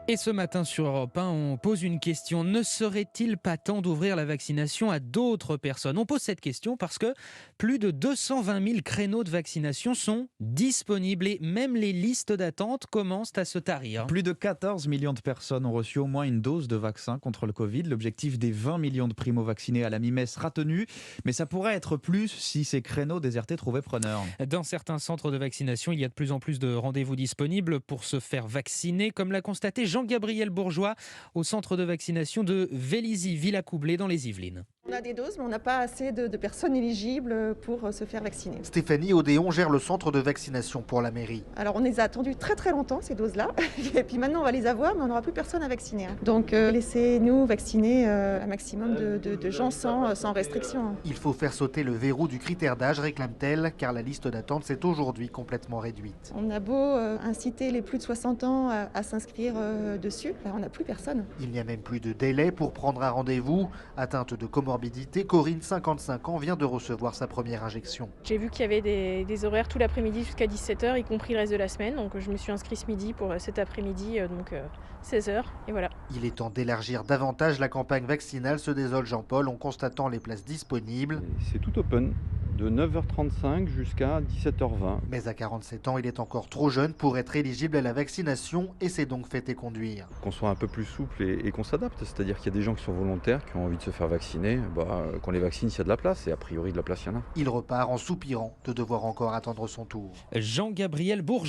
Et ce matin sur Europe 1, on pose une question. Ne serait-il pas temps d'ouvrir la vaccination à d'autres personnes ? On pose cette question parce que plus de 220 000 créneaux de vaccination sont disponibles et même les listes d'attente commencent à se tarir. Plus de 14 millions de personnes ont reçu au moins une dose de vaccin contre le Covid. L'objectif des 20 millions de primo-vaccinés à la mi-mai sera tenu, mais ça pourrait être plus si ces créneaux désertés trouvaient preneur. Dans certains centres de vaccination, il y a de plus en plus de rendez-vous disponibles pour se faire vacciner, comme l'a constaté Jean-Gabriel Bourgeois au centre de vaccination de Vélizy-Villacoublay dans les Yvelines. On a des doses, mais on n'a pas assez de personnes éligibles pour se faire vacciner. Stéphanie Odéon gère le centre de vaccination pour la mairie. Alors on les a attendues très très longtemps, ces doses-là. Et puis maintenant on va les avoir, mais on n'aura plus personne à vacciner. Donc laissez-nous vacciner un maximum de gens sans restriction. Il faut faire sauter le verrou du critère d'âge, réclame-t-elle, car la liste d'attente s'est aujourd'hui complètement réduite. On a beau inciter les plus de 60 ans à s'inscrire dessus, on n'a plus personne. Il n'y a même plus de délai pour prendre un rendez-vous. Atteinte de comorbidité, Corinne, 55 ans, vient de recevoir sa première injection. J'ai vu qu'il y avait des horaires tout l'après-midi jusqu'à 17h, y compris le reste de la semaine. Donc je me suis inscrite ce midi pour cet après-midi, donc 16h. Et voilà. Il est temps d'élargir davantage la campagne vaccinale, se désole Jean-Paul en constatant les places disponibles. C'est tout open, de 9h35 jusqu'à 17h20. Mais à 47 ans, il est encore trop jeune pour être éligible à la vaccination et s'est donc fait éconduire. Qu'on soit un peu plus souple et qu'on s'adapte, c'est-à-dire qu'il y a des gens qui sont volontaires, qui ont envie de se faire vacciner, qu'on les vaccine s'il y a de la place, et a priori de la place il y en a. Il repart en soupirant de devoir encore attendre son tour. Jean-Gabriel Bourgeois.